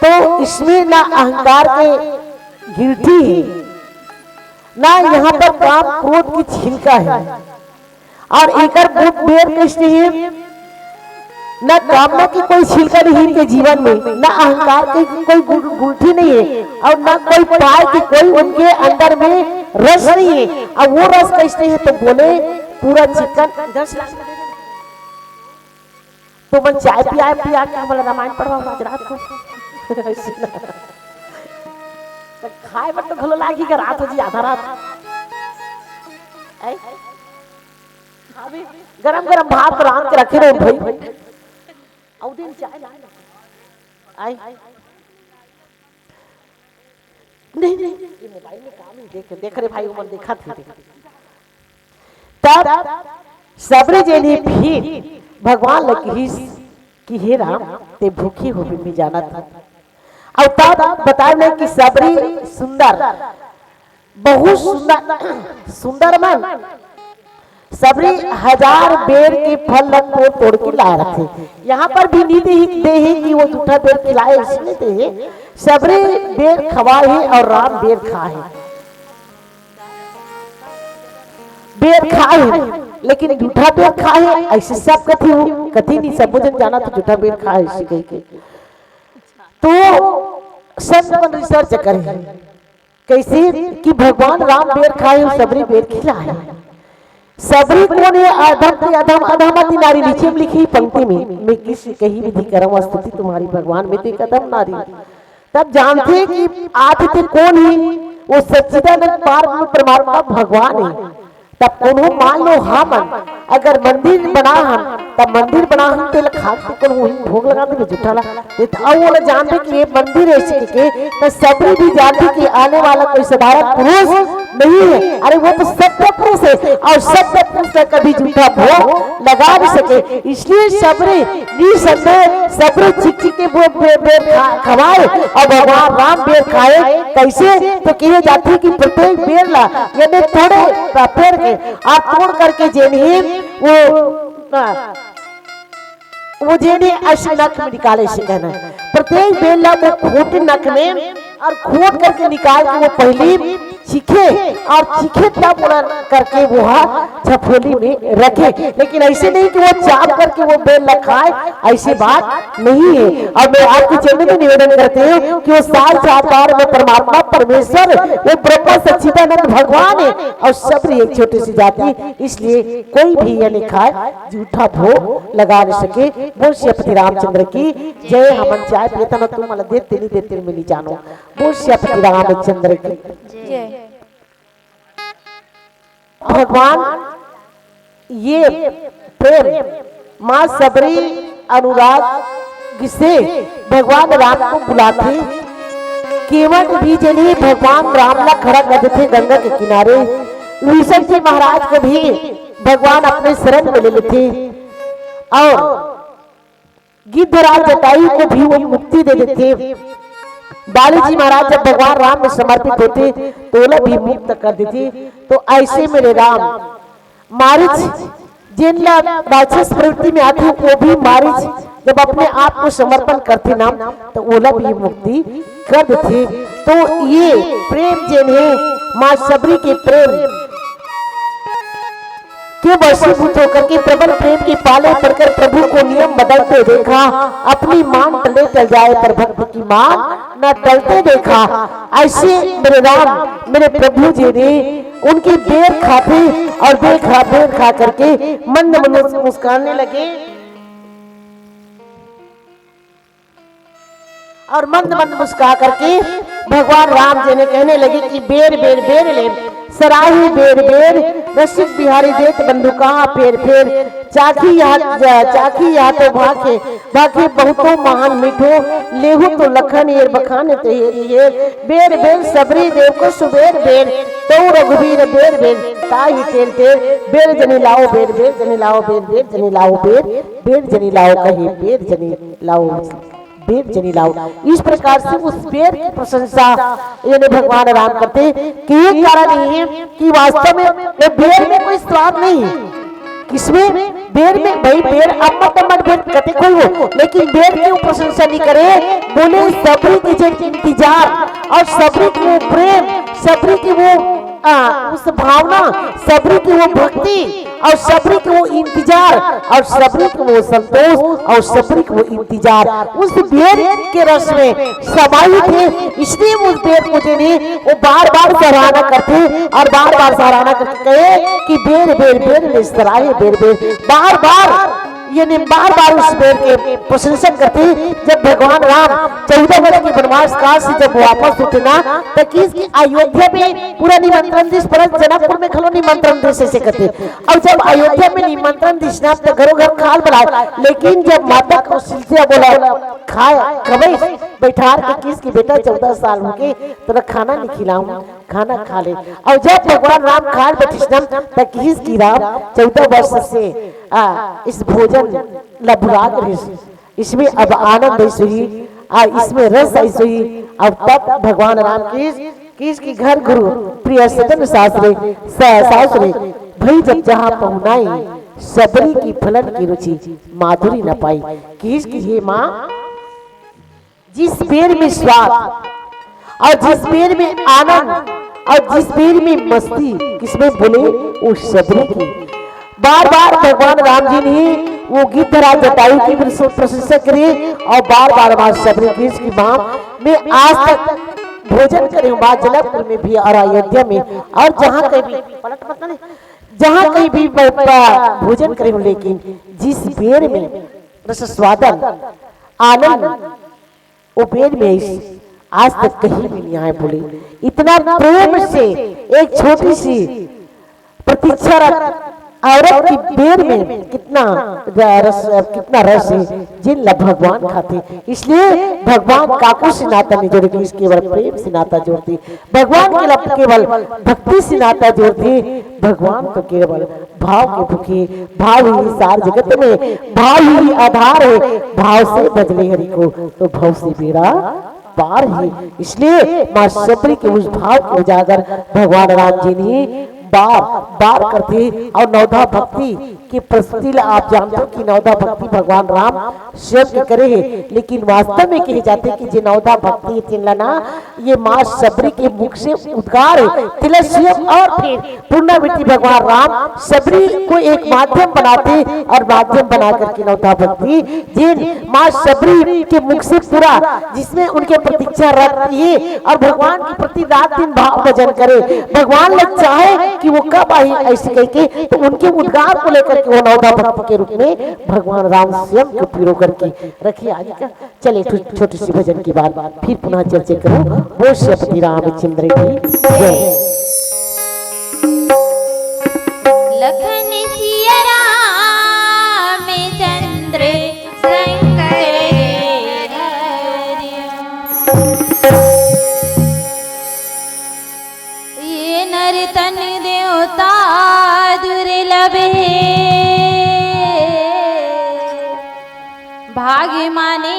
तो इसमें ना अहंकार के गिरठी है ना यहाँ पर काम क्रोध की छिलका है। और एक पेड़ कैसे है न कामना की कोई छिलका नहीं इनके जीवन में, न अहंकार की कोई गुंठी नहीं है, और न कोई पाय की कोई उनके अंदर में रस नहीं है। अब वो रस कैसे है तो बोले पूरा चिकन 10 लाख तो मन चाय पिया पिया के बोला रामायण पढ़वा आज रात को खाए बट तो घलो लागी का रात हो जी आधा रात गरम गरम भात रात के रखे रहे भाई और दिन चाय ला आई नहीं ये मोबाइल में काम ही देख रहे भाई उमर देखा थे तब सबरी जेनी फिर भगवान लगी कि हे राम ते भूखी हो भी जाना था। और तब बताया कि सबरी सुंदर बहुत सुंदर मन सबरी 1000 बेर के फल को तोड़ के ला रहे थे। यहाँ पर भी नीति ही दे है कि वो जूठा बेर खिलाए इसलिए दे सबरी बेर खवाए और राम बेर खाए बेर खाए लेकिन जूठा बेर खाए ऐसे सब कथी नहीं सब जन जाना तो जूठा बेर खाए ऐसे कह के तो सब रिसर्च करे कैसे कि भगवान राम बेर खाए और सबरी बेर खिलाए। सबरी कौन है? अधमति नारी। नीचे में लिखी पंक्ति में मैं किसी कही विधि करम स्तुति तुम्हारी भगवान में देख अधम नारी। तब जानते कि आदित्य कौन है? वो सच्चिदानंद पार परमात्मा भगवान है। तब कोनो मान लो हम अगर मंदिर बना हम तब मंदिर बना हम तेल खाते कौन वही भोग लगा दे जुठाला अब वो जानते कि ये मंदिर ऐसे के तो सबरी भी जानते कि आने वाला कोई साधारण पुरुष नहीं है। अरे वो तो सत्य पुरुष है और सत्य पुरुष का कभी झूठा भोग लगा नहीं सके। इसलिए सबरी निसंदेह सबरी चिक्की के बेर खवाए और भगवान राम बेर खाए। कैसे तो कहे जाते कि प्रत्येक बेर ला यानी थोड़े पेड़ आप तोड़ करके जेनी वो जेनी ऐसे नख में निकाले से कहना प्रत्येक बेला वो खोट नख में और खोट करके निकाल के वो पहली चीखे और चीखे तब करके वो छफोली में रखे। लेकिन ऐसे नहीं कि वो चाप करके वो बेल न खाए, ऐसी बात नहीं है। और मैं आपके चरण में निवेदन करते हैं कि वो साल साकार में परमात्मा परमेश्वर वो ब्रह्म सच्चिदानंद भगवान है और सबरी एक छोटी सी जाति, इसलिए कोई भी ये नहीं खाए झूठा भोग लगा नहीं सके। बोल श्रीपति रामचंद्र की जय। हमन चाय पीता न तुम मला देते नहीं देते मिली जानो। बोल श्रीपति रामचंद्र की जय। भगवान ये प्रेम मां सबरी अनुराग से भगवान राम को बुलाते केवट भी जनी भगवान राम ला खड़ा करते थे गंगा के किनारे। विष्णु जी महाराज को भी भगवान अपने शरण में ले लेते और गिद्धराज जटायु को भी वो मुक्ति दे देते। बाली जी महाराज जब भगवान राम में समर्पित होते तो उन्हें भी मुक्त कर देते। तो ऐसे मेरे राम मारिच जिन राक्षस प्रवृत्ति में आते वो भी मारिच जब अपने आप को समर्पण करते ना तो ओला भी मुक्ति कर देते। तो ये प्रेम जिन है मां सबरी के प्रेम के वशीभूत होकर के प्रबल प्रेम के पाले पड़कर प्रभु को नियम बदलते देखा। अपनी मांग टले टल जाए पर भक्त की मांग न टलते देखा। ऐसे मेरे राम मेरे प्रभु जी ने उनकी बेर खाते और बेर खा करके मंद मंद मुस्कुराने लगे और मंद मंद मुस्कुरा करके भगवान राम जी ने कहने लगे कि बेर बेर बेर ले सराही बेर बेर रसिक बिहारी देत बंधुका फेर फेर चाखी यहाँ तो भाखे भाखे बहुतो महान मिठो लेहू तो लखन येर बखान तेर बेर बेर सबरी देव को सुबेर बेर तो रघुवीर बेर बेर ताई तेल तेल बेर जनी लाओ बेर बेर जनी लाओ बेर बेर जनी लाओ बेर जनी लाओ कहीं बेर जनी लाओ बेर जनी लाओ। इस प्रकार से उस बेर की प्रशंसा यानी भगवान राम करते कि ये कारण ये है कि वास्तव में बेर में कोई स्वाद नहीं है। किसमें? बेर में। भाई बेर अम्मत बेर कते कोई हो लेकिन बेर की प्रशंसा नहीं करे। बोले सबरी की जो इंतजार और सबरी की वो प्रेम सबरी की वो उस भावना, सबरी की वो भक्ति और सबरी की वो इंतजार और सबरी की वो संतोष और सबरी की वो इंतजार उस बेर के रस में समाई थे। इसलिए उस बेर को जिन्हें वो बार बार सराहना करते और बार बार सराहना करते कहे कि बेर बेर बेर ले सराहे बेर बेर, बार बार यानी बार बार उस बेर के प्रशंसा करते। जब भगवान राम 14 वर्ष के वनवास काल से जब वापस उठे ना तो किसकी अयोध्या में पूरा निमंत्रण दिस परत जनकपुर में खलो निमंत्रण दिस ऐसे करते। और जब अयोध्या में निमंत्रण दिस ना तो घरों घर खाल बनाए, लेकिन जब माता को सिलसिला बोला खाए कभी बैठार के किसकी बेटा 14 साल हो गए तो खाना नहीं खिलाऊं, खाना खा ले। और जब भगवान राम खाल बैठे तो किसकी राम 14 वर्ष से इस भोजन लभुराग इसमें अब आनंद ऐसे ही इसमें रस ऐसे ही। अब तब भगवान राम की घर गुरु प्रिय सजन सासरे भाई जब जहाँ पहुनाई सबरी की फलन की रुचि माधुरी न पाई। किसकी ये माँ जिस बेर में स्वाद और जिस बेर में आनंद और जिस बेर में मस्ती किसमें बोले वो सबरी की। बार बार भगवान राम जी ने वो गीत धरा जटायु की प्रशंसा करी और बार बार मां सबरी की मां में आज तक भोजन करे मां जनकपुर में भी और अयोध्या में और जहाँ कहीं भी पलट मत नहीं जहाँ कहीं भी भोजन करे हूँ, लेकिन जिस बेर में रस स्वादन आनंद वो बेर में आज तक कहीं भी नहीं आए। बोले इतना प्रेम से एक छोटी सी प्रतीक्षा औरत की बेर में कितना रस है जिन भगवान खाते। इसलिए भगवान काकू से नाता नहीं जोड़ती, केवल प्रेम से नाता जोड़ती। भगवान के केवल भक्ति से नाता जोड़ती। भगवान तो केवल भाव के भूखे, भाव ही सार जगत में, भाव ही आधार है। भाव से बदले हरि को तो भाव से बेड़ा पार है। इसलिए मां सबरी के उस भाव को उजागर भगवान राम जी ने बार बार करते। और नवधा भक्ति की प्रस्तुति आप जानते हो कि नवधा भक्ति भगवान राम स्वयं करे है, लेकिन वास्तव में कहे जाते कि जे नवधा भक्ति चिल्लाना ये मां सबरी के मुख से उद्गार है। तिलस्यम और फिर पूर्णावृत्ति भगवान राम सबरी को एक माध्यम बनाते और माध्यम बना करके नवधा भक्ति जिन मां सबरी के मुख से पूरा जिसमें उनके प्रतीक्षा रखती है और भगवान के प्रति रात दिन भाव भजन करे। भगवान लग चाहे कि वो कब आई ऐसे कह के तो उनके उद्गार को लेकर के वो नवधा भक्त के रूप में भगवान राम स्वयं को पीरो करके रखिए। आगे का चले छोटी सी भजन के बाद फिर पुनः चर्चा करो। बोल श्री रामचंद्र की जय। लखन सिया रामचंद्र ये नर तन देवता दुर्लभ है, भाग्य माने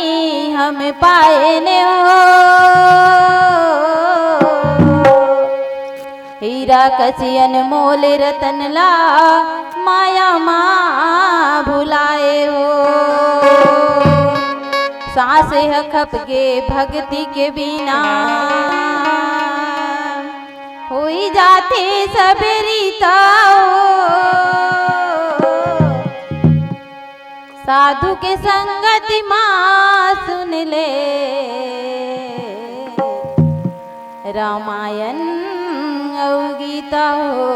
हम पाए न हो। हीरा कसी अनमोल रतन ला माया माँ भुलाए हो। सांस है खपगे भक्ति के बिना होई जाते सब रीता। साधु के संगति माँ सुन ले रामायण और गीता हो।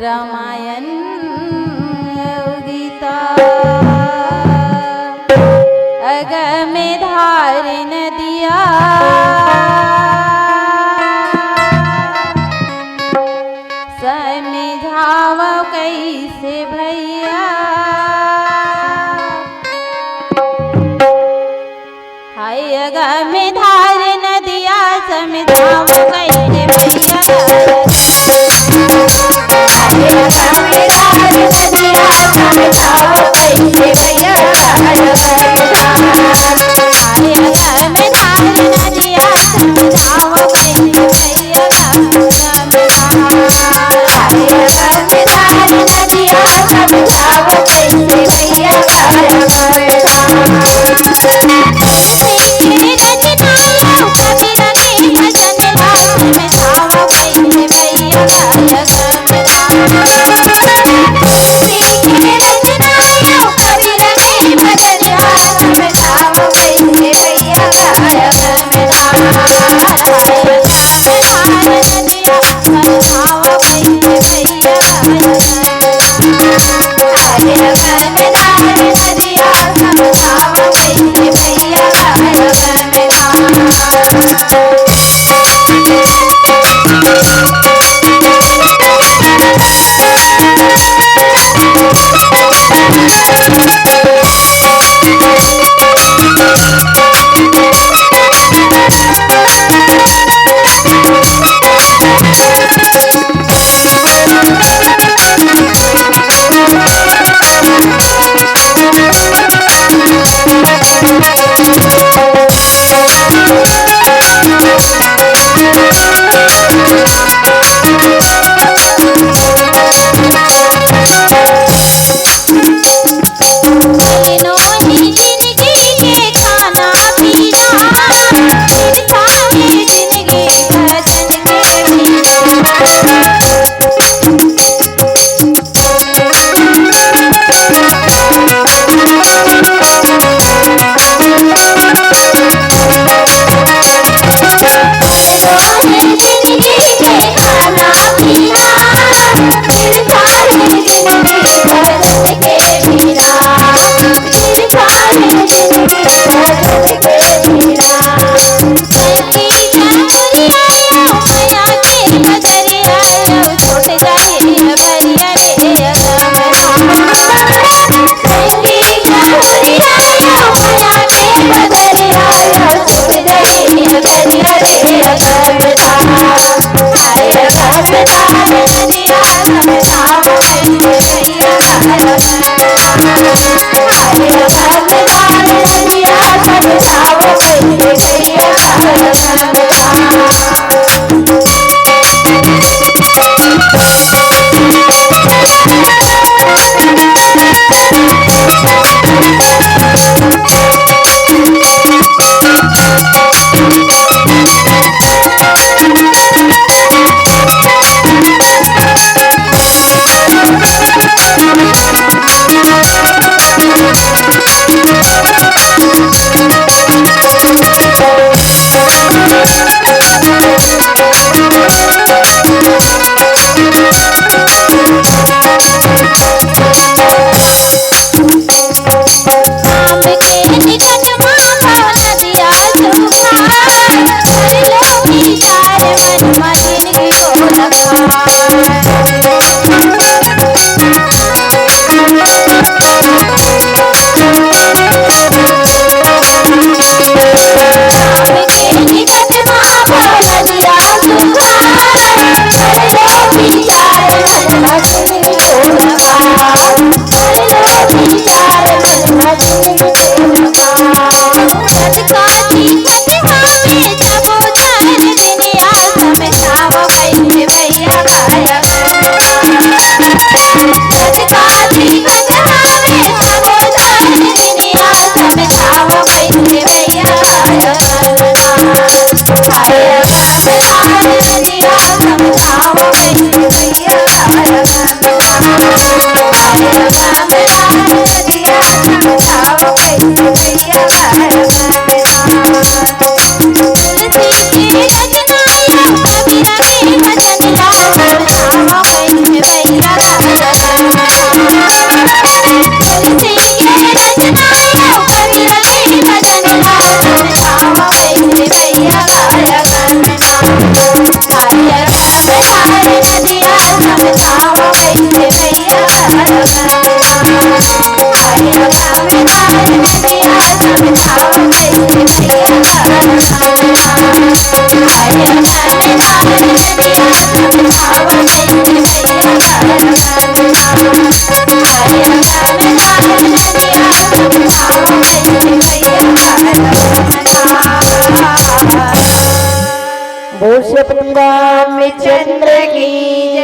रामायण और गीता अगम धार नदिया समझाव कैसे भैया। हाय अगम धार नदिया समझाव कैसे भैया। हाय अगम धार नदिया समझाव कैसे भैया। हाय अगम धार नदिया समझाव कैसे भैया। बोल श्री रामचंद्र की